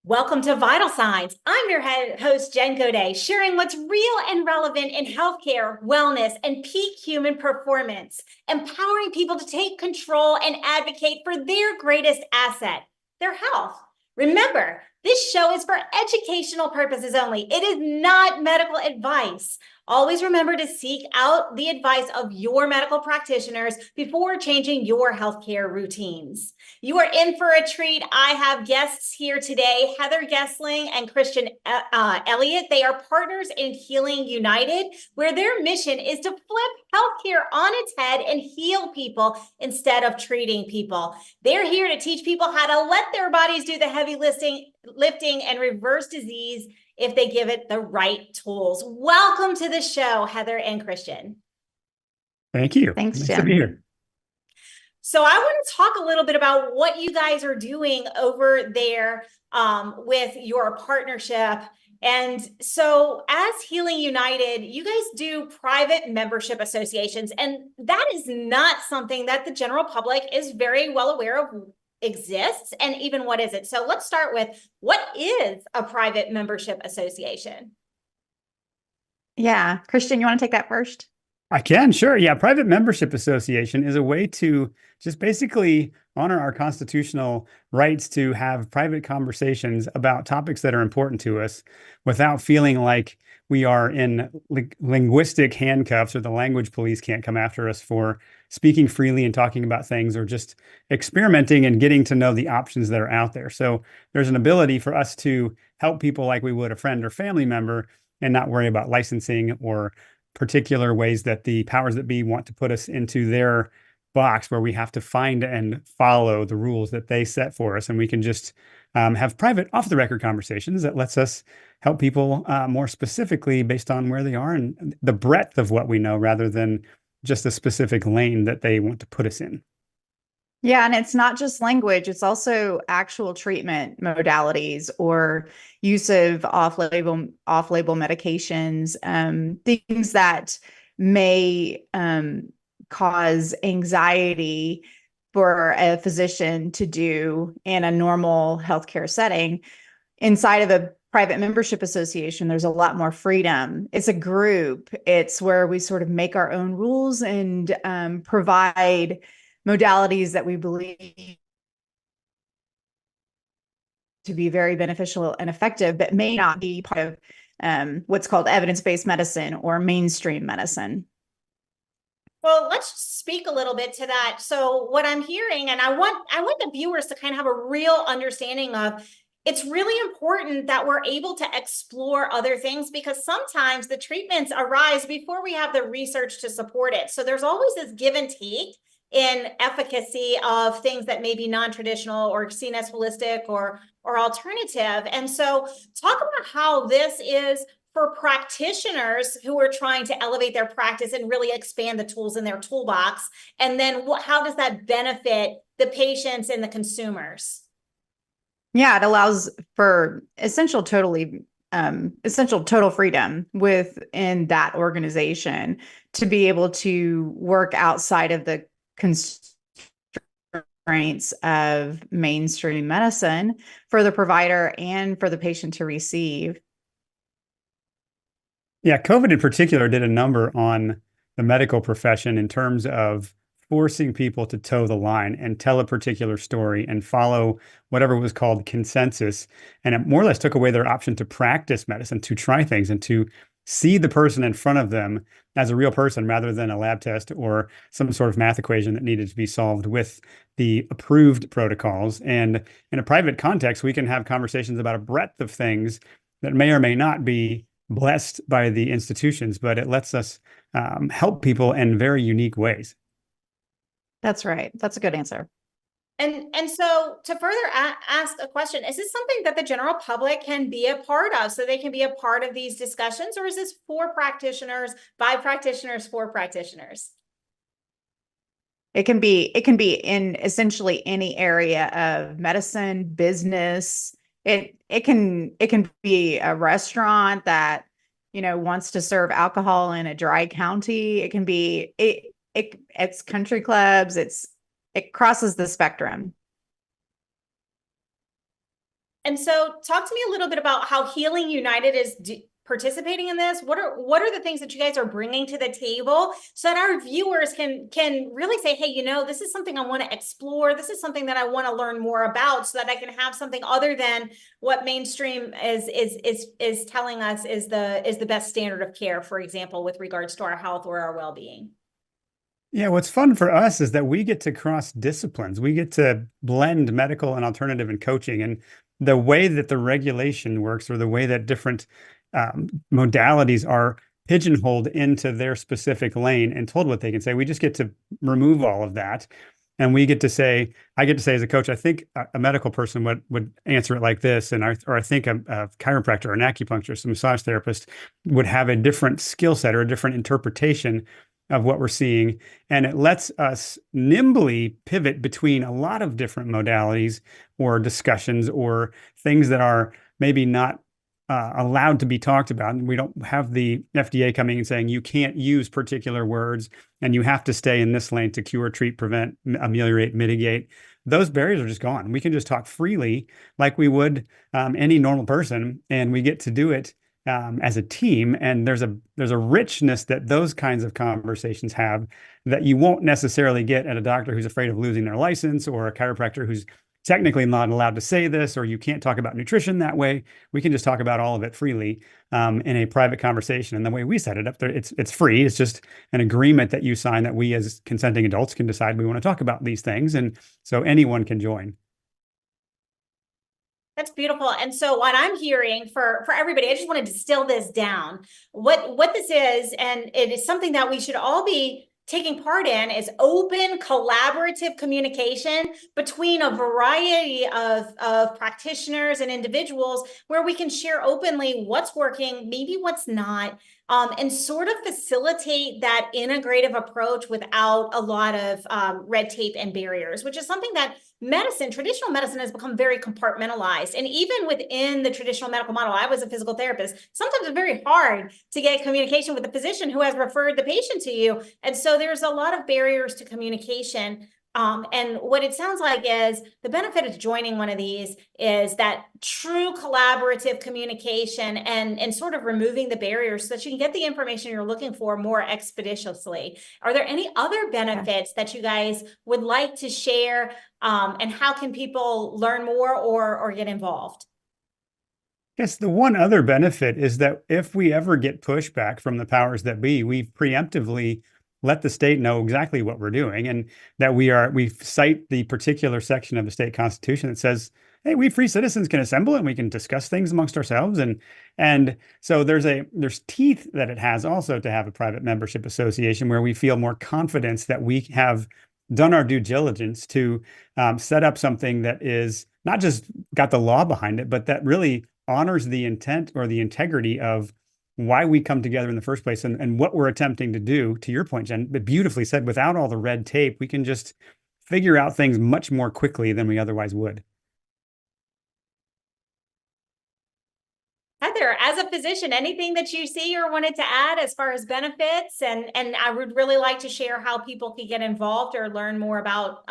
Welcome to Vital Signs. I'm your host, Jen Gaudet, sharing what's real and relevant in healthcare, wellness, and peak human performance, empowering people to take control and advocate for their greatest asset, their health. Remember, this show is for educational purposes only. It is not medical advice. Always remember to seek out the advice of your medical practitioners before changing your healthcare routines. You are in for a treat. I have guests here today, Heather Gessling and Christian Elliot. They are partners in Healing United, where their mission is to flip healthcare on its head and heal people instead of treating people. They're here to teach people how to let their bodies do the heavy lifting and reverse disease if they give it the right tools. Welcome to the show, Heather and Christian. Thank you. Thanks, Nice Jen. to be here. So I want to talk a little bit about what you guys are doing over there with your partnership. And so as Healing United, you guys do private membership associations, and that is not something that the general public is very well aware of exists. And even what is it? So let's start with, what is a private membership association? Yeah. Christian, you want to take that first? I can, sure. Yeah, private membership association is a way to just basically honor our constitutional rights to have private conversations about topics that are important to us without feeling like we are in linguistic handcuffs or the language police can't come after us for speaking freely and talking about things or just experimenting and getting to know the options that are out there. So there's an ability for us to help people like we would a friend or family member and not worry about licensing or particular ways that the powers that be want to put us into their box where we have to find and follow the rules that they set for us. And we can just have private off the record conversations that lets us help people more specifically based on where they are and the breadth of what we know rather than just a specific lane that they want to put us in. Yeah, and it's not just language, it's also actual treatment modalities or use of off-label medications, things that may cause anxiety for a physician to do in a normal healthcare setting. Inside of a private membership association, there's a lot more freedom. It's a group. It's where we sort of make our own rules and provide modalities that we believe to be very beneficial and effective, but may not be part of what's called evidence-based medicine or mainstream medicine. Well, let's speak a little bit to that. So what I'm hearing, and I want the viewers to kind of have a real understanding of, it's really important that we're able to explore other things because sometimes the treatments arise before we have the research to support it. So there's always this give and take in efficacy of things that may be non-traditional or seen as holistic or alternative. And so talk about how this is for practitioners who are trying to elevate their practice and really expand the tools in their toolbox. And then how does that benefit the patients and the consumers? Yeah, it allows for essential total freedom within that organization to be able to work outside of the constraints of mainstream medicine for the provider and for the patient to receive. Yeah, COVID in particular did a number on the medical profession in terms of forcing people to toe the line and tell a particular story and follow whatever was called consensus. And it more or less took away their option to practice medicine, to try things and to see the person in front of them as a real person rather than a lab test or some sort of math equation that needed to be solved with the approved protocols. And in a private context, we can have conversations about a breadth of things that may or may not be blessed by the institutions, but it lets us help people in very unique ways. That's right. That's a good answer. And so to further ask a question, is this something that the general public can be a part of so they can be a part of these discussions, or is this for practitioners, by practitioners, for practitioners? It can be in essentially any area of medicine, business. It can be a restaurant that, wants to serve alcohol in a dry county. It can be it's country clubs. It crosses the spectrum. And so talk to me a little bit about how Healing United is participating in this. What are the things that you guys are bringing to the table so that our viewers can really say, hey, this is something I want to explore. This is something that I want to learn more about so that I can have something other than what mainstream is telling us is the best standard of care, for example, with regards to our health or our well-being. Yeah, what's fun for us is that we get to cross disciplines. We get to blend medical and alternative and coaching. And the way that the regulation works, or the way that different modalities are pigeonholed into their specific lane and told what they can say, we just get to remove all of that. And we get to say, I get to say as a coach, I think a medical person would answer it like this. And I think a chiropractor or an acupuncturist, a massage therapist would have a different skill set or a different interpretation of what we're seeing. And it lets us nimbly pivot between a lot of different modalities or discussions or things that are maybe not allowed to be talked about. And we don't have the FDA coming and saying, you can't use particular words and you have to stay in this lane to cure, treat, prevent, ameliorate, mitigate. Those barriers are just gone. We can just talk freely like we would any normal person, and we get to do it as a team. And there's a richness that those kinds of conversations have that you won't necessarily get at a doctor who's afraid of losing their license, or a chiropractor who's technically not allowed to say this, or you can't talk about nutrition that way. We can just talk about all of it freely in a private conversation. And the way we set it up there, it's free. It's just an agreement that you sign that we as consenting adults can decide we want to talk about these things. And so anyone can join. That's beautiful. And so what I'm hearing for everybody, I just want to distill this down. What this is, and it is something that we should all be taking part in, is open, collaborative communication between a variety of practitioners and individuals, where we can share openly what's working, maybe what's not, and sort of facilitate that integrative approach without a lot of red tape and barriers, which is something that traditional medicine has become very compartmentalized. And even within the traditional medical model, I was a physical therapist. Sometimes it's very hard to get communication with the physician who has referred the patient to you. And so there's a lot of barriers to communication. And what it sounds like is the benefit of joining one of these is that true collaborative communication and sort of removing the barriers so that you can get the information you're looking for more expeditiously. Are there any other benefits that you guys would like to share? And how can people learn more or get involved? Yes, the one other benefit is that if we ever get pushback from the powers that be, we preemptively let the state know exactly what we're doing, and that we cite the particular section of the state constitution that says, hey, we free citizens can assemble and we can discuss things amongst ourselves. And so there's teeth that it has also to have a private membership association, where we feel more confidence that we have done our due diligence to set up something that is not just got the law behind it, but that really honors the intent or the integrity of why we come together in the first place, and what we're attempting to do. To your point, Jen, but beautifully said, without all the red tape, we can just figure out things much more quickly than we otherwise would. Heather, as a physician, anything that you see or wanted to add as far as benefits? And I would really like to share how people can get involved or learn more about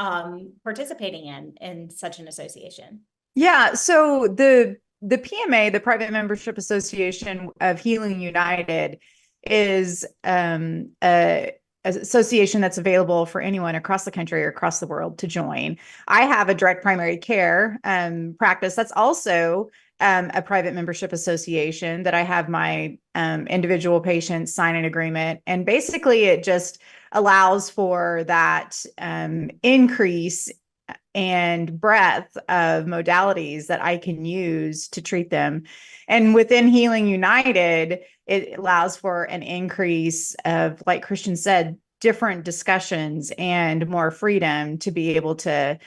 participating in such an association. Yeah, so the PMA, the Private Membership Association of Healing United, is a association that's available for anyone across the country or across the world to join. I have a direct primary care practice that's also a private membership association that I have my individual patients sign an agreement. And basically it just allows for that increase and breadth of modalities that I can use to treat them. And within Healing United, it allows for an increase of, like Christian said, different discussions and more freedom to be able to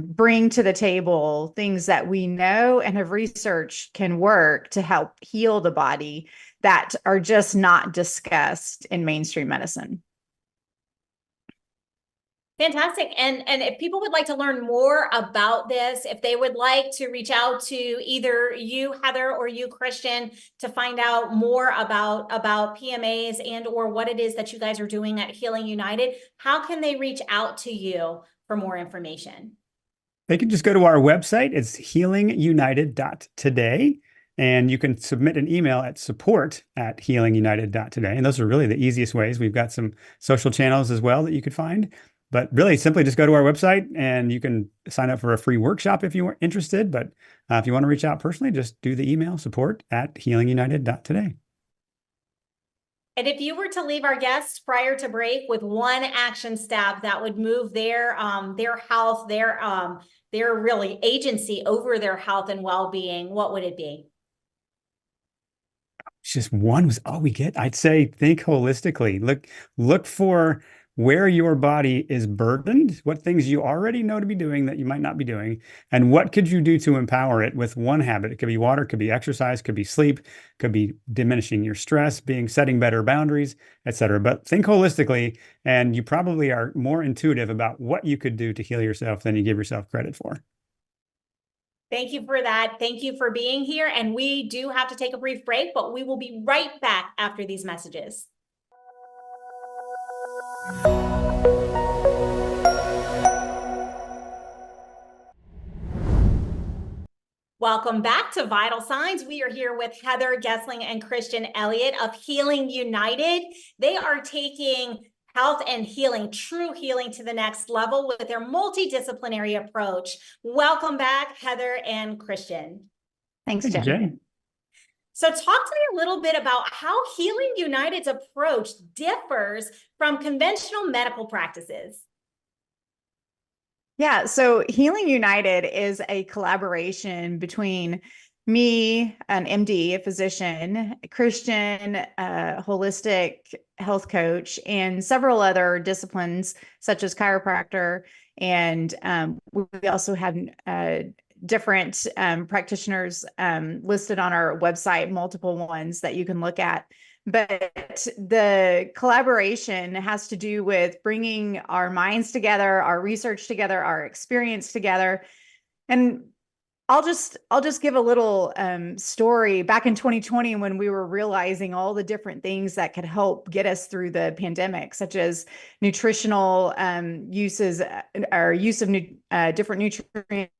bring to the table things that we know and have researched can work to help heal the body that are just not discussed in mainstream medicine. Fantastic. And if people would like to learn more about this, if they would like to reach out to either you, Heather, or you, Christian, to find out more about PMAs and or what it is that you guys are doing at Healing United, how can they reach out to you for more information? They can just go to our website. It's healingunited.today. And you can submit an email at support@healingunited.today. And those are really the easiest ways. We've got some social channels as well that you could find. But really simply just go to our website and you can sign up for a free workshop if you were interested. But if you want to reach out personally, just do the email support@healingunited.today. And if you were to leave our guests prior to break with one action step that would move their health, their really agency over their health and well-being, what would it be? Just one was all we get. I'd say think holistically. Look for where your body is burdened, what things you already know to be doing that you might not be doing, and what could you do to empower it with one habit. It could be water, could be exercise, could be sleep, could be diminishing your stress, setting better boundaries, etc. But think holistically, and you probably are more intuitive about what you could do to heal yourself than you give yourself credit for. Thank you for that. Thank you for being here. And we do have to take a brief break, but we will be right back after these messages. Welcome back to Vital Signs. We are here with Heather Gessling and Christian Elliot of Healing United. They are taking health and healing, true healing, to the next level with their multidisciplinary approach. Welcome back, Heather and Christian. Thanks, Jen. So talk to me a little bit about how Healing United's approach differs from conventional medical practices. Yeah, so Healing United is a collaboration between me, an MD, a physician, Christian, a holistic health coach, and several other disciplines such as chiropractor. And we also have different practitioners listed on our website, multiple ones that you can look at. But the collaboration has to do with bringing our minds together, our research together, our experience together. And I'll just give a little story. Back in 2020, when we were realizing all the different things that could help get us through the pandemic, such as nutritional uses or use of different nutrients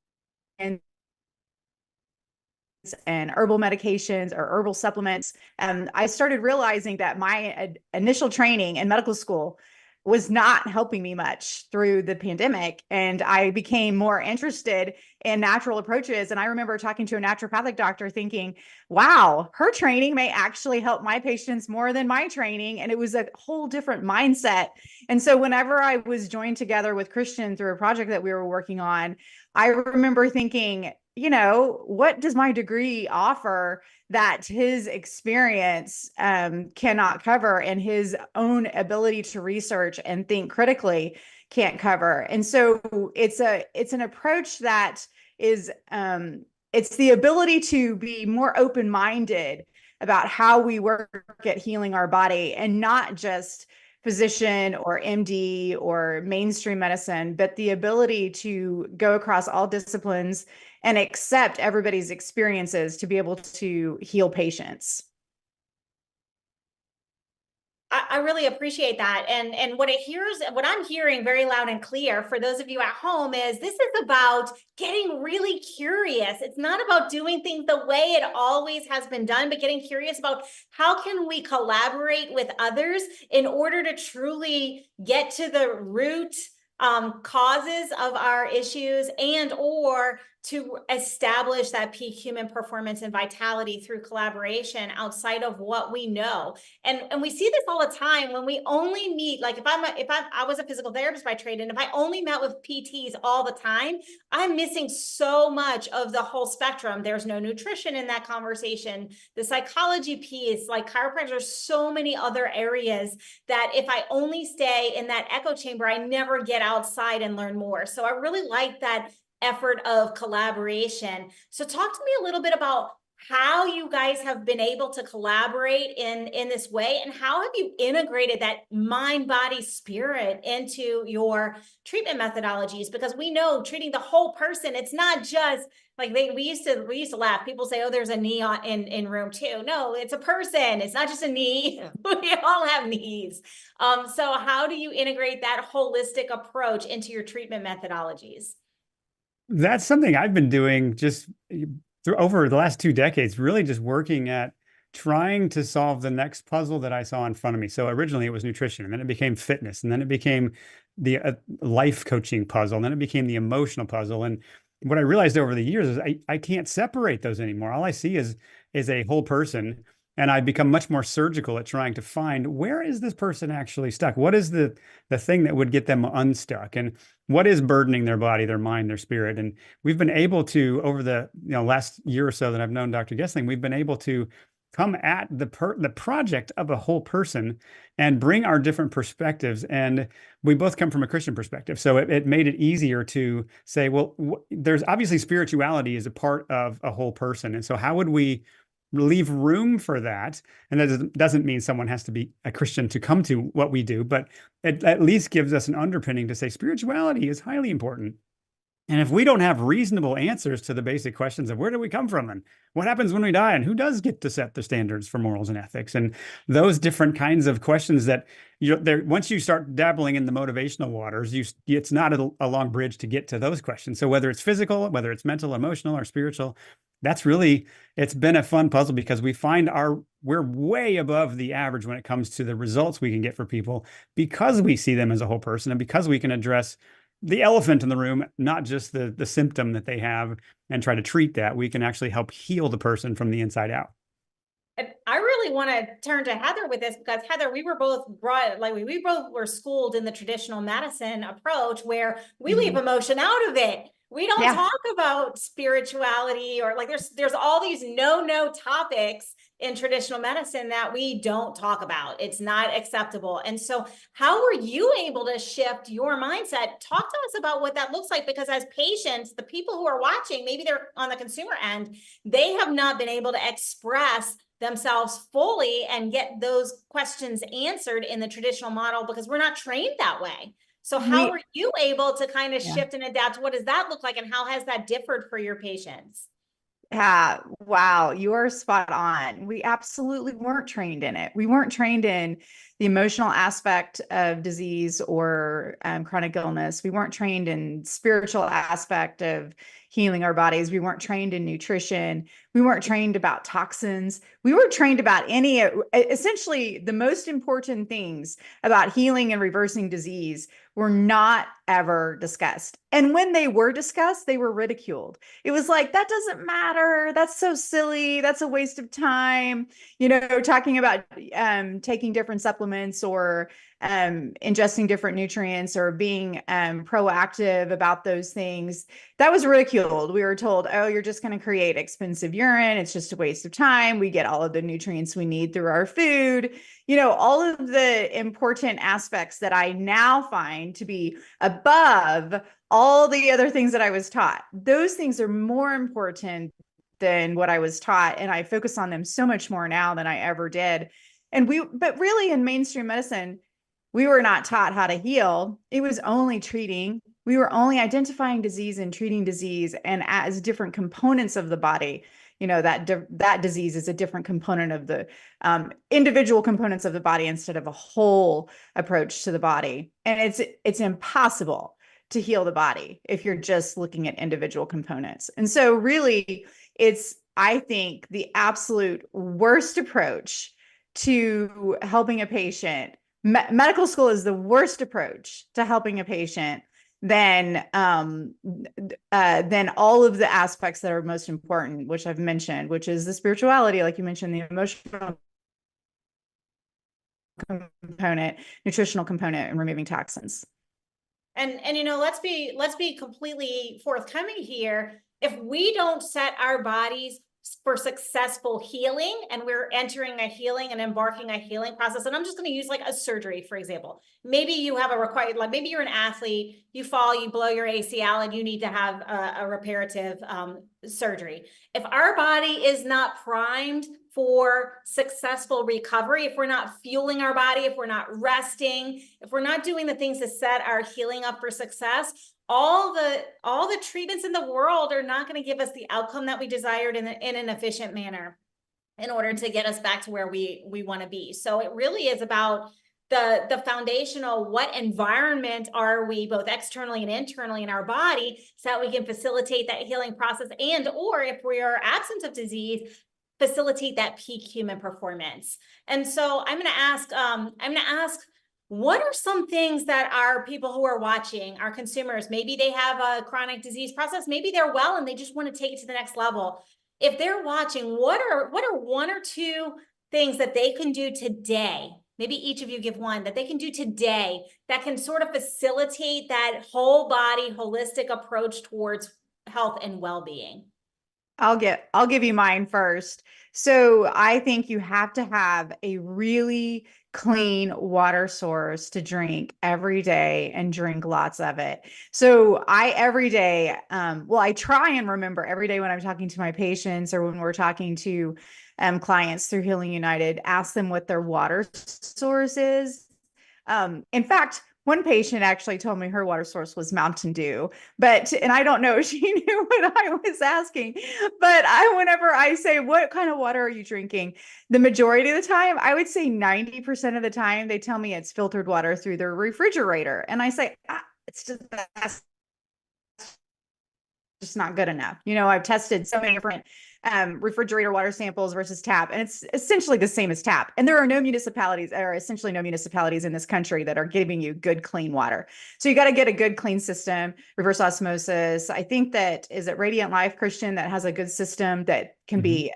and herbal medications or herbal supplements, I started realizing that my initial training in medical school was not helping me much through the pandemic. And I became more interested in natural approaches. And I remember talking to a naturopathic doctor thinking, wow, her training may actually help my patients more than my training. And it was a whole different mindset. And so whenever I was joined together with Christian through a project that we were working on, I remember thinking, what does my degree offer that his experience cannot cover, and his own ability to research and think critically can't cover? And so it's an approach that is it's the ability to be more open-minded about how we work at healing our body, and not just physician or MD or mainstream medicine, but the ability to go across all disciplines and accept everybody's experiences to be able to heal patients. I really appreciate that. And what I'm hearing very loud and clear for those of you at home is this is about getting really curious. It's not about doing things the way it always has been done, but getting curious about how can we collaborate with others in order to truly get to the root causes of our issues, and or to establish that peak human performance and vitality through collaboration outside of what we know. And we see this all the time when we only meet, like I was a physical therapist by trade, and if I only met with PTs all the time, I'm missing so much of the whole spectrum. There's no nutrition in that conversation, the psychology piece, like chiropractic, there's so many other areas that if I only stay in that echo chamber, I never get outside and learn more. So I really like that effort of collaboration. So talk to me a little bit about how you guys have been able to collaborate in this way, and how have you integrated that mind, body, spirit into your treatment methodologies? Because we know treating the whole person, it's not just like we used to laugh. People say, oh, there's a knee in room 2. No, it's a person. It's not just a knee. We all have knees. So how do you integrate that holistic approach into your treatment methodologies? That's something I've been doing just through over the last 2 decades, really just working at trying to solve the next puzzle that I saw in front of me. So originally it was nutrition, and then it became fitness, and then it became the life coaching puzzle, and then it became the emotional puzzle. And what I realized over the years is I can't separate those anymore. All I see is a whole person. And I've become much more surgical at trying to find, where is this person actually stuck? What is the thing that would get them unstuck? And what is burdening their body, their mind, their spirit? And we've been able to, over the last year or so that I've known Dr. Gessling, we've been able to come at the project of a whole person and bring our different perspectives. And we both come from a Christian perspective, so it made it easier to say, well, there's obviously spirituality is a part of a whole person, and so how would we leave room for that? And that doesn't mean someone has to be a Christian to come to what we do, but it at least gives us an underpinning to say spirituality is highly important. And if we don't have reasonable answers to the basic questions of where do we come from and what happens when we die and who does get to set the standards for morals and ethics and those different kinds of questions that once you start dabbling in the motivational waters, it's not a long bridge to get to those questions. So whether it's physical, whether it's mental, emotional, or spiritual, it's been a fun puzzle because we find we're way above the average when it comes to the results we can get for people because we see them as a whole person and because we can address the elephant in the room, not just the symptom that they have, and try to treat that. We can actually help heal the person from the inside out. And I really want to turn to Heather with this because Heather, we were both we both were schooled in the traditional medicine approach where we leave emotion out of it. We don't talk about spirituality or there's all these no topics in traditional medicine that we don't talk about. It's not acceptable. And so how were you able to shift your mindset? Talk to us about what that looks like, because as patients, the people who are watching, maybe they're on the consumer end, they have not been able to express themselves fully and get those questions answered in the traditional model because we're not trained that way. So how are you able to kind of shift and adapt? What does that look like? And how has that differed for your patients? Yeah, wow, you are spot on. We absolutely weren't trained in it. We weren't trained in the emotional aspect of disease or chronic illness. We weren't trained in spiritual aspect of healing our bodies. We weren't trained in nutrition. We weren't trained about toxins. We weren't trained about essentially the most important things about healing and reversing disease were not ever discussed. And when they were discussed, they were ridiculed. It was like, that doesn't matter. That's so silly. That's a waste of time. Talking about taking different supplements or ingesting different nutrients or being proactive about those things. That was ridiculed. We were told, oh, you're just going to create expensive urine. It's just a waste of time. We get all of the nutrients we need through our food. All of the important aspects that I now find to be above all the other things that I was taught. Those things are more important than what I was taught. And I focus on them so much more now than I ever did. But really in mainstream medicine, we were not taught how to heal. It was only treating. We were only identifying disease and treating disease and as different components of the body. That disease is a different component of the individual components of the body instead of a whole approach to the body. And it's impossible to heal the body if you're just looking at individual components. And so really it's, I think, the absolute worst approach to helping a patient. Medical school is the worst approach to helping a patient than all of the aspects that are most important, which I've mentioned, which is the spirituality, like you mentioned, the emotional component, nutritional component, and removing toxins. And let's be completely forthcoming here. If we don't set our bodies for successful healing, and we're entering a healing and embarking a healing process, and I'm just going to use like a surgery, for example. Maybe you have maybe you're an athlete, you fall, you blow your ACL, and you need to have a reparative surgery. If our body is not primed for successful recovery, if we're not fueling our body, if we're not resting, if we're not doing the things to set our healing up for success, all the treatments in the world are not going to give us the outcome that we desired in an efficient manner in order to get us back to where we want to be. So it really is about the foundational, what environment are we both externally and internally in our body, so that we can facilitate that healing process, and or if we are absent of disease, facilitate that peak human performance. And so I'm going to ask, what are some things that our people who are watching, our consumers, maybe they have a chronic disease process, maybe they're well and they just want to take it to the next level. If they're watching, what are one or two things that they can do today? Maybe each of you give one that they can do today that can sort of facilitate that whole body holistic approach towards health and well-being. I'll give you mine first. So I think you have to have a really clean water source to drink every day and drink lots of it. So I every day, I try and remember every day when I'm talking to my patients or when we're talking to clients through Healing United, ask them what their water source is. In fact, one patient actually told me her water source was Mountain Dew, and I don't know if she knew what I was asking, but whenever I say, what kind of water are you drinking? The majority of the time, I would say 90% of the time, they tell me it's filtered water through their refrigerator. And I say, it's just not good enough. I've tested so many different refrigerator water samples versus tap, and it's essentially the same as tap. And there are essentially no municipalities in this country that are giving you good, clean water. So you got to get a good, clean system, reverse osmosis. I think is it Radiant Life, Christian, that has a good system that can be,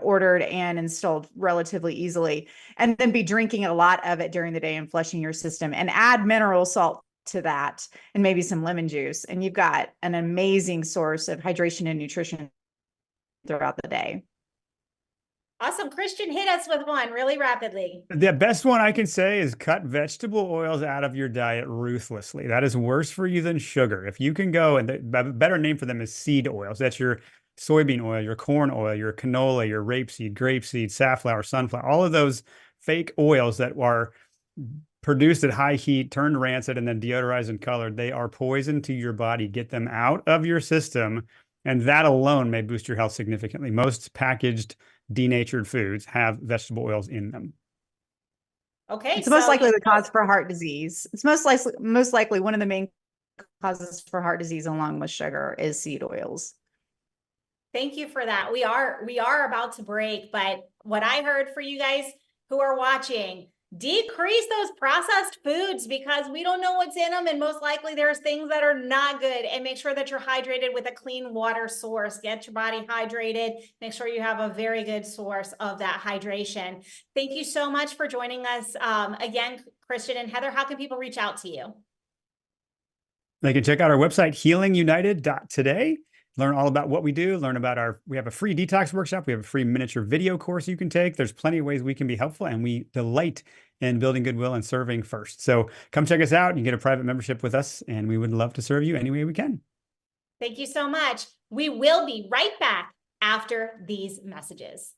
ordered and installed relatively easily, and then be drinking a lot of it during the day and flushing your system, and add mineral salt to that and maybe some lemon juice. And you've got an amazing source of hydration and nutrition throughout the day. Awesome. Christian, hit us with one really rapidly. The best one I can say is cut vegetable oils out of your diet ruthlessly. That is worse for you than sugar. If you can go, and the better name for them is seed oils. That's your soybean oil, your corn oil, your canola, your rapeseed, grapeseed, safflower, sunflower, all of those fake oils that are produced at high heat, turned rancid, and then deodorized and colored. They are poison to your body. Get them out of your system. And that alone may boost your health significantly. Most packaged, denatured foods have vegetable oils in them. Okay. It's most likely the cause for heart disease. It's most likely one of the main causes for heart disease, along with sugar, is seed oils. Thank you for that. We are about to break, but what I heard for you guys who are watching, decrease those processed foods, because we don't know what's in them, and most likely there's things that are not good. And make sure that you're hydrated with a clean water source. Get your body hydrated. Make sure you have a very good source of that hydration. Thank you so much for joining us. Again, Christian and Heather, how can people reach out to you? They can check out our website, healingunited.today. Learn all about what we do, we have a free detox workshop. We have a free miniature video course you can take. There's plenty of ways we can be helpful, and we delight in building goodwill and serving first. So come check us out. You can get a private membership with us, and we would love to serve you any way we can. Thank you so much. We will be right back after these messages.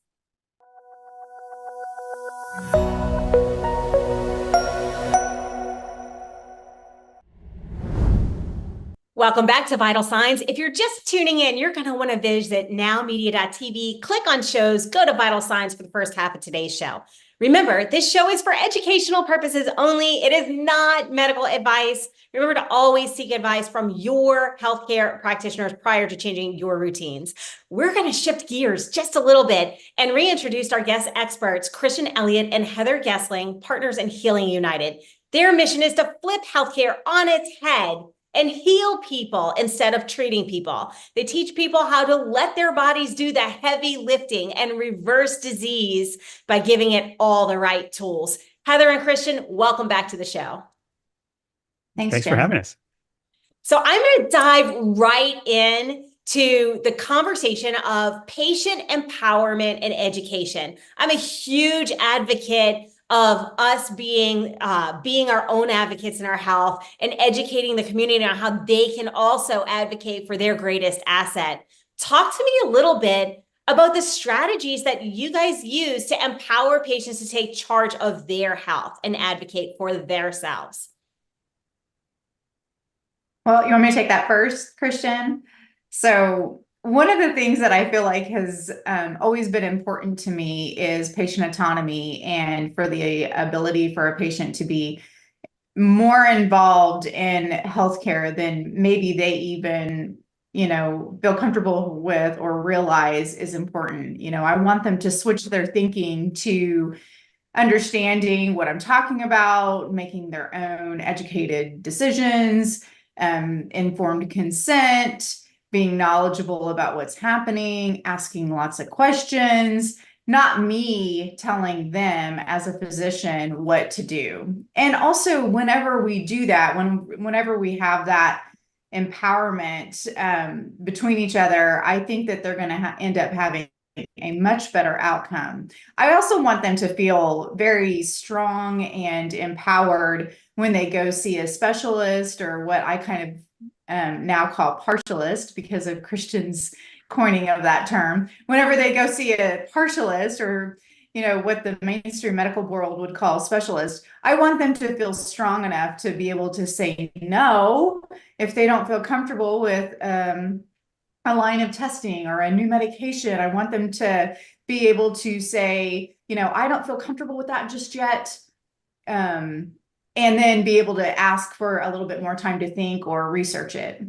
Welcome back to Vital Signs. If you're just tuning in, you're going to want to visit nowmedia.tv, click on shows, go to Vital Signs for the first half of today's show. Remember, this show is for educational purposes only. It is not medical advice. Remember to always seek advice from your healthcare practitioners prior to changing your routines. We're going to shift gears just a little bit and reintroduce our guest experts, Christian Elliot and Heather Gessling, partners in Healing United. Their mission is to flip healthcare on its head and heal people instead of treating people. They teach people how to let their bodies do the heavy lifting and reverse disease by giving it all the right tools. Heather and Christian, welcome back to the show. Thanks for having us. So I'm going to dive right in to the conversation of patient empowerment and education. I'm a huge advocate of us being our own advocates in our health and educating the community on how they can also advocate for their greatest asset. Talk to me a little bit about the strategies that you guys use to empower patients to take charge of their health and advocate for themselves. Well, you want me to take that first, Christian? So one of the things that I feel like has always been important to me is patient autonomy, and for the ability for a patient to be more involved in healthcare than maybe they even, feel comfortable with or realize is important. I want them to switch their thinking to understanding what I'm talking about, making their own educated decisions, informed consent, being knowledgeable about what's happening, asking lots of questions, not me telling them as a physician what to do. And also, whenever we do that, whenever we have that empowerment between each other, I think that they're going to end up having a much better outcome. I also want them to feel very strong and empowered when they go see a specialist, or what I kind of now call partialist because of Christian's coining of that term. Whenever they go see a partialist, or what the mainstream medical world would call specialist, I want them to feel strong enough to be able to say no if they don't feel comfortable with a line of testing or a new medication. I want them to be able to say, I don't feel comfortable with that just yet. And then be able to ask for a little bit more time to think or research it.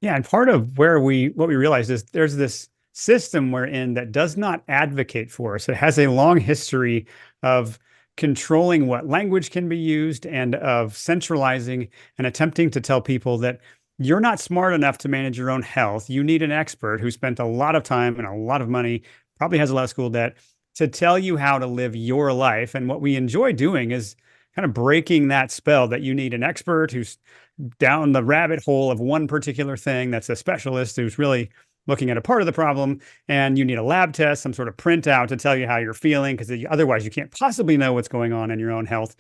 Yeah, and part of what we realized is there's this system we're in that does not advocate for us. It has a long history of controlling what language can be used, and of centralizing and attempting to tell people that you're not smart enough to manage your own health. You need an expert who spent a lot of time and a lot of money, probably has a lot of school debt, to tell you how to live your life. And what we enjoy doing is kind of breaking that spell that you need an expert who's down the rabbit hole of one particular thing, that's a specialist who's really looking at a part of the problem, and you need a lab test, some sort of printout to tell you how you're feeling, because otherwise you can't possibly know what's going on in your own health.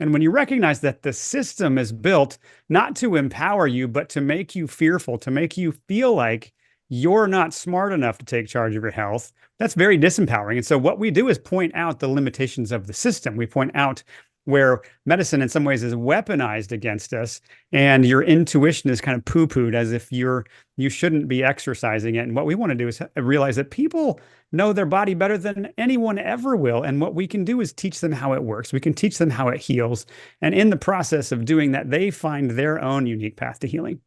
And when you recognize that the system is built not to empower you, but to make you fearful, to make you feel like you're not smart enough to take charge of your health, that's very disempowering. And so what we do is point out the limitations of the system. We point out where medicine in some ways is weaponized against us, and your intuition is kind of poo-pooed as if you shouldn't be exercising it. And what we want to do is realize that people know their body better than anyone ever will. And what we can do is teach them how it works. We can teach them how it heals. And in the process of doing that, they find their own unique path to healing.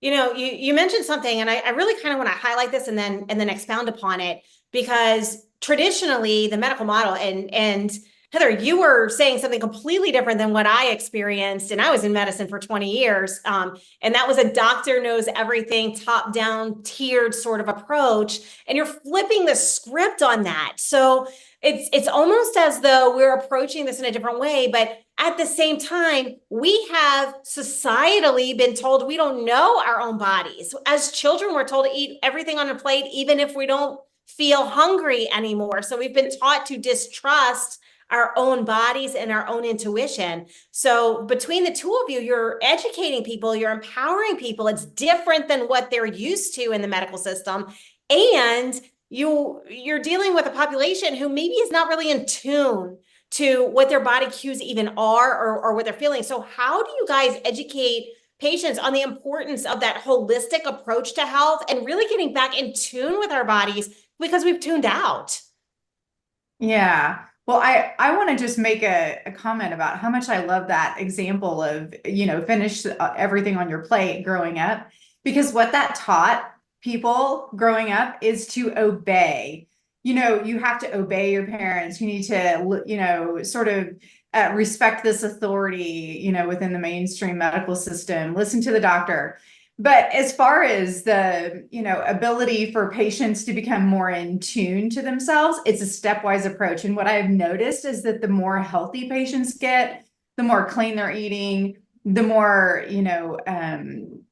You mentioned something, and I really kind of want to highlight this and then expound upon it, because traditionally the medical model, and Heather, you were saying something completely different than what I experienced, and I was in medicine for 20 years, and that was a doctor knows everything, top down, tiered sort of approach, and you're flipping the script on that. So it's almost as though we're approaching this in a different way, but at the same time, we have societally been told we don't know our own bodies. As children, we're told to eat everything on a plate, even if we don't feel hungry anymore. So we've been taught to distrust our own bodies and our own intuition. So between the two of you, you're educating people, you're empowering people. It's different than what they're used to in the medical system. And you're dealing with a population who maybe is not really in tune to what their body cues even are, or what they're feeling. So how do you guys educate patients on the importance of that holistic approach to health and really getting back in tune with our bodies, because we've tuned out? Yeah. Well, I want to just make a comment about how much I love that example of, finish everything on your plate growing up, because what that taught people growing up is to obey. You have to obey your parents. You need to, sort of respect this authority, within the mainstream medical system, listen to the doctor. But as far as the, ability for patients to become more in tune to themselves, it's a stepwise approach. And what I've noticed is that the more healthy patients get, the more clean they're eating, the more,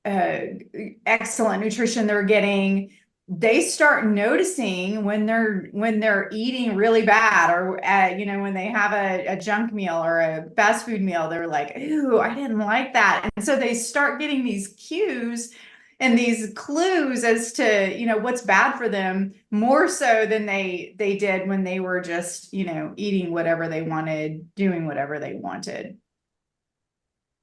excellent nutrition they're getting. They start noticing when they're eating really bad, or when they have a junk meal or a fast food meal, they're like, ooh, I didn't like that. And so they start getting these cues and these clues as to what's bad for them, more so than they did when they were just eating whatever they wanted, doing whatever they wanted.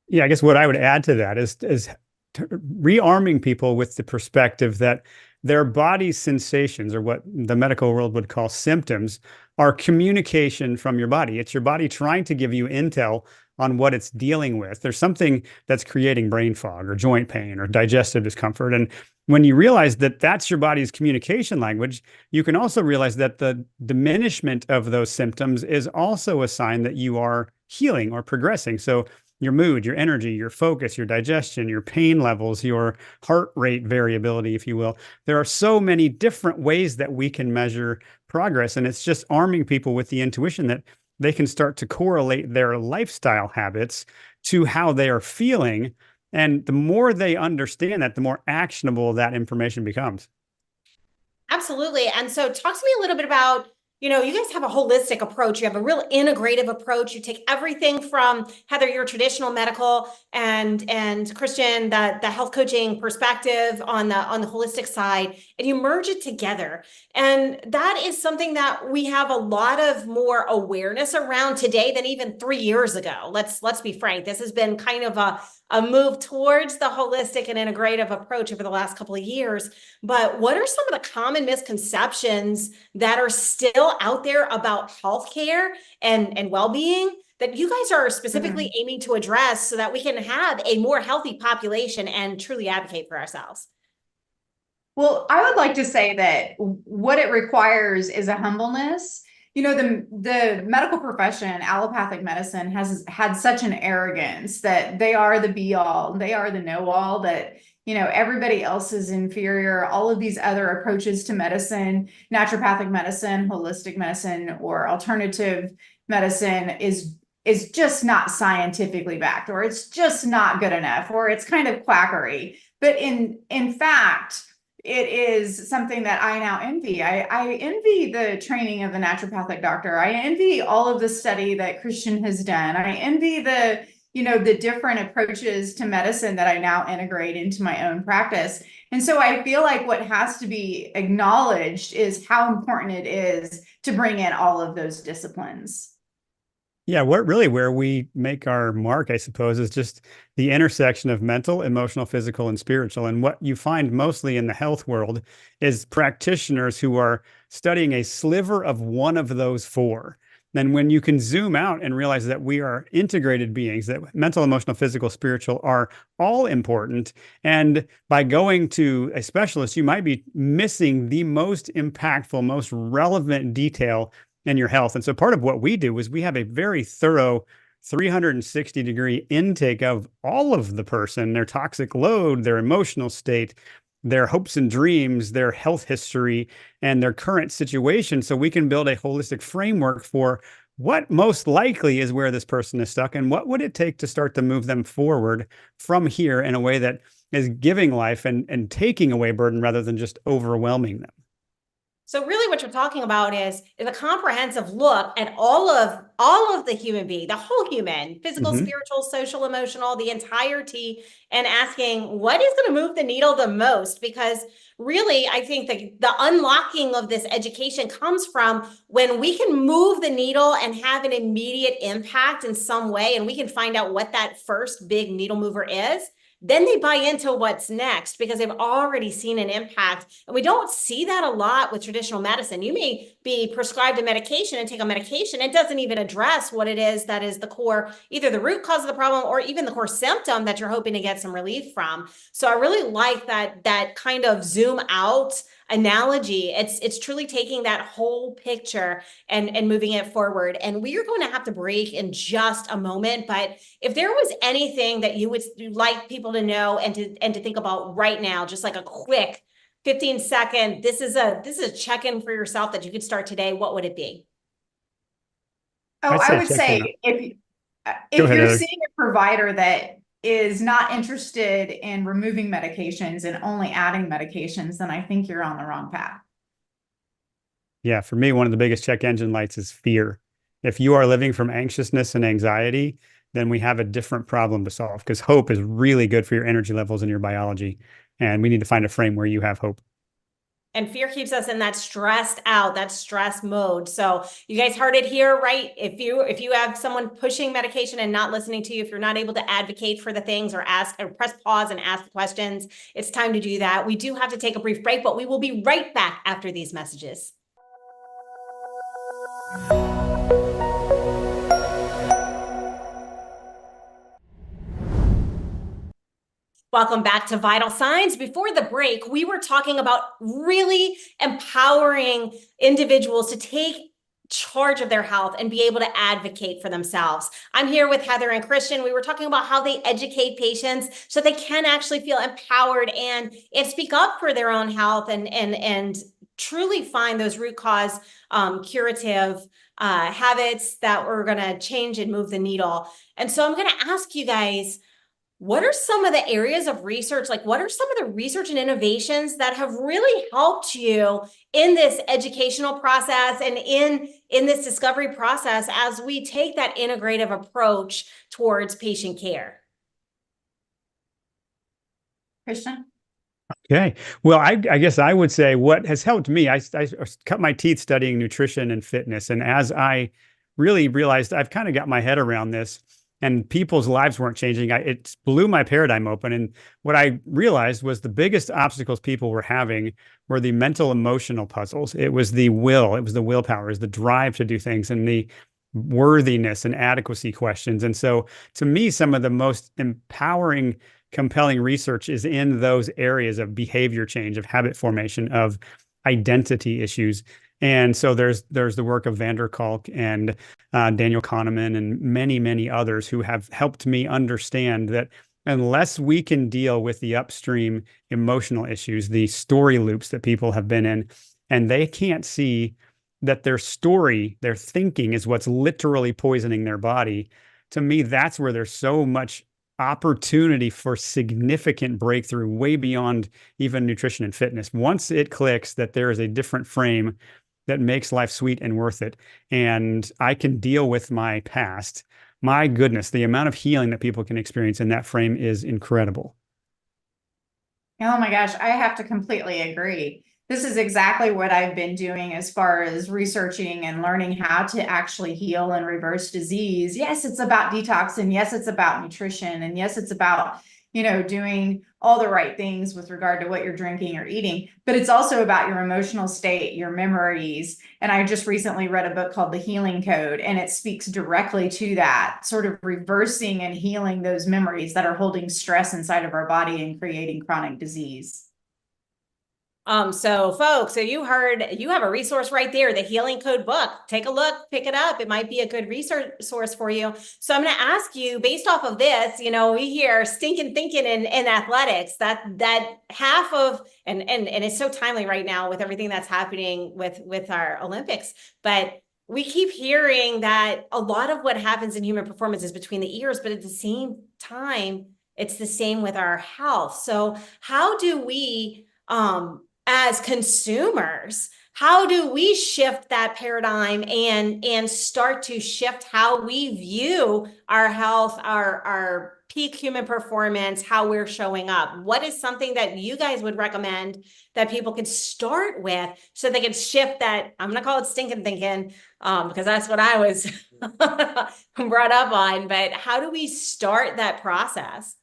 Yeah, I guess what I would add to that is rearming people with the perspective that their body's sensations, or what the medical world would call symptoms, are communication from your body. It's your body trying to give you intel on what it's dealing with. There's something that's creating brain fog or joint pain or digestive discomfort. And when you realize that that's your body's communication language, you can also realize that the diminishment of those symptoms is also a sign that you are healing or progressing. So your mood, your energy, your focus, your digestion, your pain levels, your heart rate variability, if you will. There are so many different ways that we can measure progress. And it's just arming people with the intuition that they can start to correlate their lifestyle habits to how they are feeling. And the more they understand that, the more actionable that information becomes. Absolutely. And so talk to me a little bit about, you guys have a holistic approach. You have a real integrative approach. You take everything from, Heather, your traditional medical and Christian, the health coaching perspective on the holistic side, and you merge it together. And that is something that we have a lot of more awareness around today than even 3 years ago. Let's be frank. This has been kind of a move towards the holistic and integrative approach over the last couple of years. But what are some of the common misconceptions that are still out there about healthcare and well-being that you guys are specifically aiming to address so that we can have a more healthy population and truly advocate for ourselves? Well, I would like to say that what it requires is a humbleness. The medical profession, allopathic medicine, has had such an arrogance that they are the be all, they are the know all, that everybody else is inferior. All of these other approaches to medicine, naturopathic medicine, holistic medicine, or alternative medicine is just not scientifically backed, or it's just not good enough, or it's kind of quackery. But in fact, it is something that I now envy. I envy the training of the naturopathic doctor. I envy all of the study that Christian has done. I envy the different approaches to medicine that I now integrate into my own practice. And so I feel like what has to be acknowledged is how important it is to bring in all of those disciplines. Yeah, where we make our mark, I suppose, is just the intersection of mental, emotional, physical, and spiritual. And what you find mostly in the health world is practitioners who are studying a sliver of one of those four. Then when you can zoom out and realize that we are integrated beings, that mental, emotional, physical, spiritual are all important. And by going to a specialist, you might be missing the most impactful, most relevant detail in your health. And so part of what we do is we have a very thorough 360-degree intake of all of the person, their toxic load, their emotional state, their hopes and dreams, their health history, and their current situation. So we can build a holistic framework for what most likely is where this person is stuck and what would it take to start to move them forward from here in a way that is giving life and taking away burden rather than just overwhelming them. So really what you're talking about is a comprehensive look at all of the human being, the whole human, physical, spiritual, social, emotional, the entirety, and asking what is going to move the needle the most? Because really, I think the unlocking of this education comes from when we can move the needle and have an immediate impact in some way, and we can find out what that first big needle mover is. Then they buy into what's next because they've already seen an impact. And we don't see that a lot with traditional medicine. You may be prescribed a medication and take a medication. It doesn't even address what it is that is the core, either the root cause of the problem or even the core symptom that you're hoping to get some relief from. So I really like that kind of zoom out analogy. It's truly taking that whole picture and moving it forward. And we are going to have to break in just a moment. But if there was anything that you would like people to know and to think about right now, just like a quick 15-second, this is a check-in for yourself that you could start today, what would it be? Oh, I would say if you're seeing a provider that is not interested in removing medications and only adding medications, then I think you're on the wrong path. Yeah, for me, one of the biggest check engine lights is fear. If you are living from anxiousness and anxiety, then we have a different problem to solve, because hope is really good for your energy levels and your biology. And we need to find a frame where you have hope. And fear keeps us in that stressed out, that stress mode. So you guys heard it here, right? If you have someone pushing medication and not listening to you, if you're not able to advocate for the things or ask or press pause and ask questions, it's time to do that. We do have to take a brief break, but we will be right back after these messages. Welcome back to Vital Signs. Before the break, we were talking about really empowering individuals to take charge of their health and be able to advocate for themselves. I'm here with Heather and Christian. We were talking about how they educate patients so they can actually feel empowered and speak up for their own health and truly find those root cause curative habits that we're going to change and move the needle. And so I'm going to ask you guys, what are some of the areas of research, like what are some of the research and innovations that have really helped you in this educational process and in this discovery process as we take that integrative approach towards patient care? Christian? Okay. Well, I guess I would say what has helped me, I cut my teeth studying nutrition and fitness. And as I really realized I've kind of got my head around this, and people's lives weren't changing, it blew my paradigm open. And what I realized was the biggest obstacles people were having were the mental emotional puzzles. It was the will, it was the willpower, it was the drive to do things, and the worthiness and adequacy questions. And so to me, some of the most empowering, compelling research is in those areas of behavior change, of habit formation, of identity issues. And so there's the work of Vander Kolk and Daniel Kahneman and many, many others who have helped me understand that unless we can deal with the upstream emotional issues, the story loops that people have been in, and they can't see that their story, their thinking is what's literally poisoning their body, to me, that's where there's so much opportunity for significant breakthrough way beyond even nutrition and fitness. Once it clicks that there is a different frame that makes life sweet and worth it, and I can deal with my past, my goodness, the amount of healing that people can experience in that frame is incredible. Oh my gosh, I have to completely agree. This is exactly what I've been doing as far as researching and learning how to actually heal and reverse disease. Yes, it's about detox, and yes, it's about nutrition, and yes, it's about, doing all the right things with regard to what you're drinking or eating, but it's also about your emotional state, your memories. And I just recently read a book called The Healing Code, and it speaks directly to that, sort of reversing and healing those memories that are holding stress inside of our body and creating chronic disease. So folks, so you heard, you have a resource right there, the Healing Code book. Take a look, pick it up. It might be a good research source for you. So I'm going to ask you, based off of this, we hear stinking thinking in athletics, that half of, and it's so timely right now with everything that's happening with our Olympics, but we keep hearing that a lot of what happens in human performance is between the ears, but at the same time, it's the same with our health. So how do we, as consumers, how do we shift that paradigm and start to shift how we view our health, our peak human performance, how we're showing up? What is something that you guys would recommend that people could start with so they can shift that? I'm going to call it stinking thinking, because that's what I was brought up on. But how do we start that process?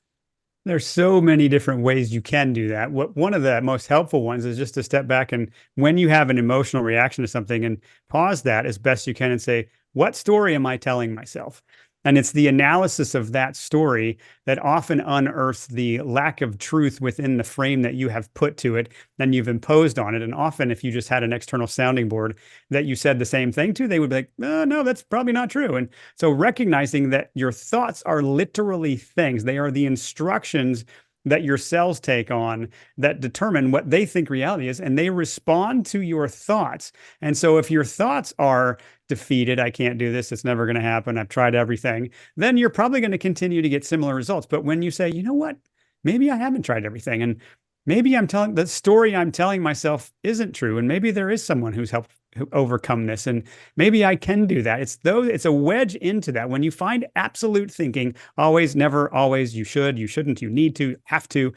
There's so many different ways you can do that. One of the most helpful ones is just to step back, and when you have an emotional reaction to something, and pause that as best you can and say, what story am I telling myself? And it's the analysis of that story that often unearths the lack of truth within the frame that you have put to it and you've imposed on it. And often, if you just had an external sounding board that you said the same thing to, they would be like, no, that's probably not true. And so recognizing that your thoughts are literally things, they are the instructions that your cells take on that determine what they think reality is, and they respond to your thoughts. And so if your thoughts are defeated, I can't do this, it's never going to happen, I've tried everything, then you're probably going to continue to get similar results. But when you say, you know what, maybe I haven't tried everything, and maybe the story I'm telling myself isn't true, and maybe there is someone who's helped overcome this, and maybe I can do that. It's a wedge into that. When you find absolute thinking, always, never, always, you should, you shouldn't, you need to, have to,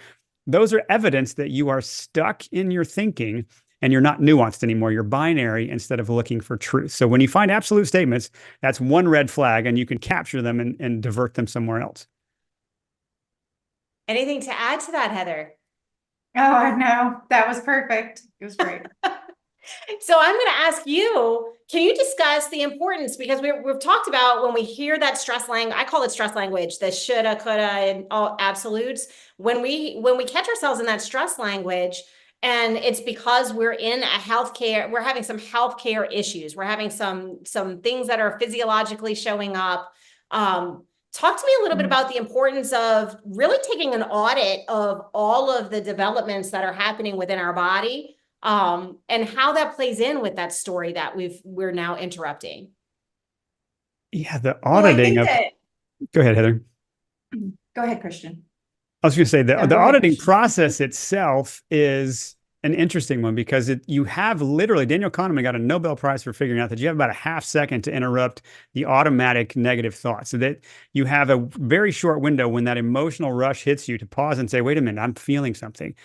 those are evidence that you are stuck in your thinking and you're not nuanced anymore. You're binary instead of looking for truth. So when you find absolute statements, that's one red flag, and you can capture them and divert them somewhere else. Anything to add to that, Heather? Oh, no, that was perfect. It was great. So I'm going to ask you, can you discuss the importance, because we've talked about when we hear that stress language, I call it stress language, the shoulda, coulda, and all absolutes. When we catch ourselves in that stress language, and it's because we're in a healthcare, we're having some healthcare issues, we're having some things that are physiologically showing up. Talk to me a little bit about the importance of really taking an audit of all of the developments that are happening within our body, and how that plays in with that story that we're now interrupting. Yeah, the auditing of. Go ahead, Heather. Go ahead, Christian. I was going to say the auditing process itself is an interesting one, because you have literally, Daniel Kahneman got a Nobel Prize for figuring out that you have about a half second to interrupt the automatic negative thoughts, so that you have a very short window when that emotional rush hits you to pause and say, wait a minute, I'm feeling something.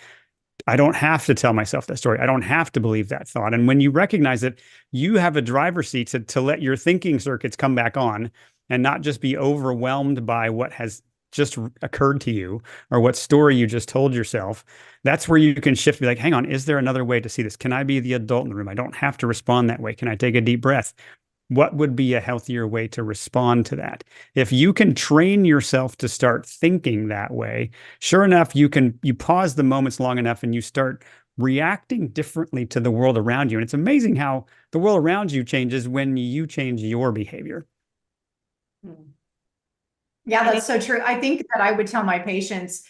I don't have to tell myself that story. I don't have to believe that thought. And when you recognize that, you have a driver's seat to let your thinking circuits come back on and not just be overwhelmed by what has just occurred to you or what story you just told yourself. That's where you can shift, be like, hang on, is there another way to see this? Can I be the adult in the room? I don't have to respond that way. Can I take a deep breath? What would be a healthier way to respond to that? If you can train yourself to start thinking that way, sure enough, you pause the moments long enough and you start reacting differently to the world around you. And it's amazing how the world around you changes when you change your behavior. Yeah, that's so true. I think that I would tell my patients,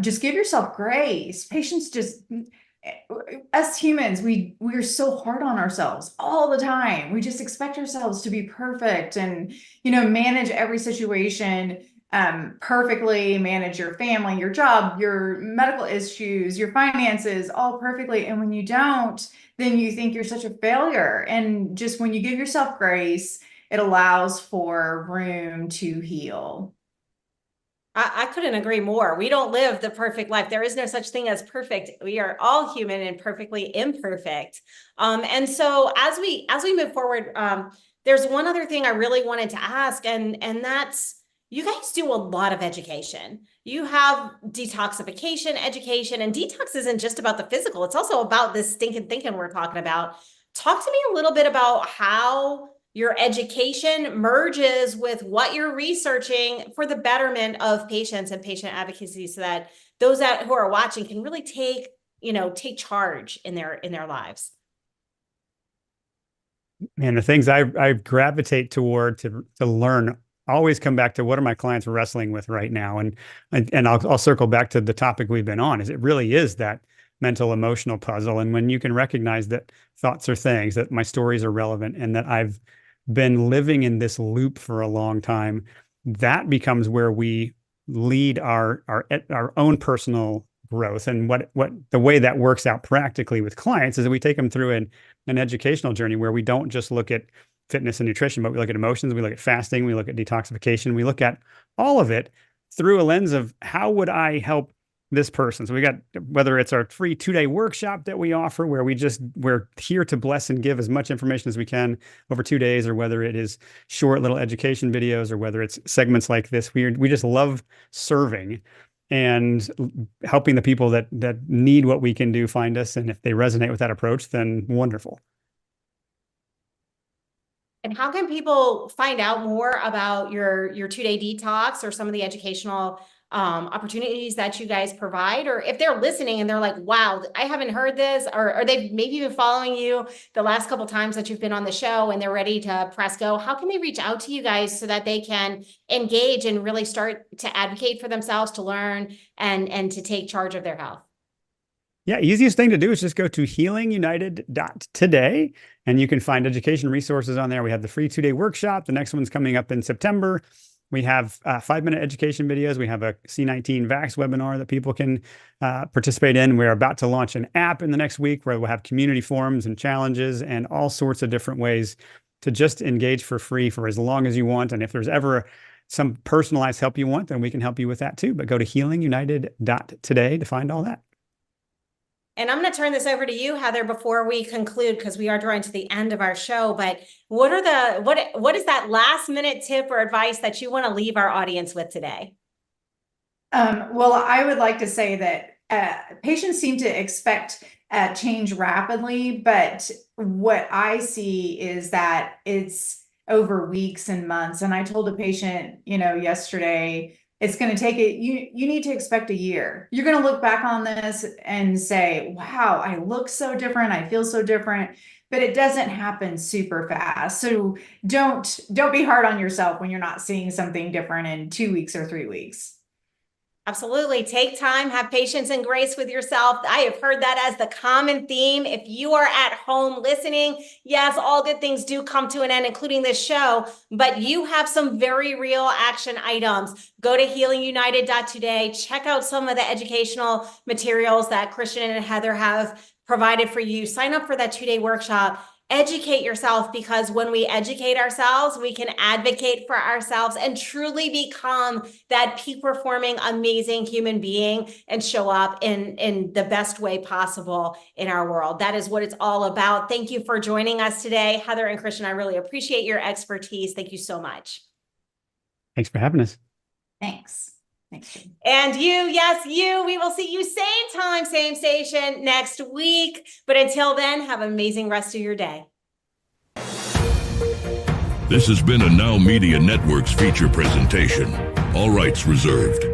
just give yourself grace. Patients just, us humans, we're so hard on ourselves all the time. We just expect ourselves to be perfect and, manage every situation perfectly, manage your family, your job, your medical issues, your finances, all perfectly. And when you don't, then you think you're such a failure. And just when you give yourself grace, it allows for room to heal. I couldn't agree more. We don't live the perfect life. There is no such thing as perfect. We are all human and perfectly imperfect. And so as we move forward, there's one other thing I really wanted to ask, and that's, you guys do a lot of education. You have detoxification education, and detox isn't just about the physical. It's also about this stinking thinking we're talking about. Talk to me a little bit about how your education merges with what you're researching for the betterment of patients and patient advocacy, so that those who are watching can really take charge in their lives. Man, the things I gravitate toward to learn always come back to, what are my clients wrestling with right now? And I'll circle back to the topic we've been on, is it really is that mental emotional puzzle. And when you can recognize that thoughts are things, that my stories are relevant, and that I've been living in this loop for a long time, that becomes where we lead our own personal growth. And what the way that works out practically with clients is that we take them through an educational journey where we don't just look at fitness and nutrition, but we look at emotions, we look at fasting, we look at detoxification, we look at all of it through a lens of, how would I help this person? So we got, whether it's our free 2-day workshop that we offer, where we're here to bless and give as much information as we can over 2 days, or whether it is short little education videos, or whether it's segments like this. We just love serving and helping the people that need what we can do find us. And if they resonate with that approach, then wonderful. And how can people find out more about your 2-day detox, or some of the educational opportunities that you guys provide? Or if they're listening and they're like, wow, I haven't heard this, or they've maybe been following you the last couple of times that you've been on the show, and they're ready to press go, how can they reach out to you guys so that they can engage and really start to advocate for themselves, to learn and to take charge of their health? Yeah, easiest thing to do is just go to healingunited.today, and you can find education resources on there. We have the free 2-day workshop. The next one's coming up in September. We have 5-minute education videos. We have a C19 Vax webinar that people can participate in. We're about to launch an app in the next week where we'll have community forums and challenges and all sorts of different ways to just engage for free for as long as you want. And if there's ever some personalized help you want, then we can help you with that too. But go to healingunited.today to find all that. And I'm going to turn this over to you, Heather, before we conclude, because we are drawing to the end of our show. But what is that last minute tip or advice that you want to leave our audience with today? Well, I would like to say that patients seem to expect change rapidly, but what I see is that it's over weeks and months. And I told a patient, yesterday, it's going to take it. You need to expect a year. You're going to look back on this and say, wow, I look so different. I feel so different, but it doesn't happen super fast. So don't be hard on yourself when you're not seeing something different in 2 weeks or 3 weeks. Absolutely. Take time, have patience and grace with yourself. I have heard that as the common theme. If you are at home listening, yes, all good things do come to an end, including this show, but you have some very real action items. Go to healingunited.today, check out some of the educational materials that Christian and Heather have provided for you. Sign up for that 2-day workshop. Educate yourself, because when we educate ourselves, we can advocate for ourselves and truly become that peak performing, amazing human being and show up in the best way possible in our world. That is what it's all about. Thank you for joining us today, Heather and Christian. I really appreciate your expertise. Thank you so much. Thanks for having us. Thanks. Thanks. And you, yes, you, we will see you same time, same station next week. But until then, have an amazing rest of your day. This has been a Now Media Networks feature presentation. All rights reserved.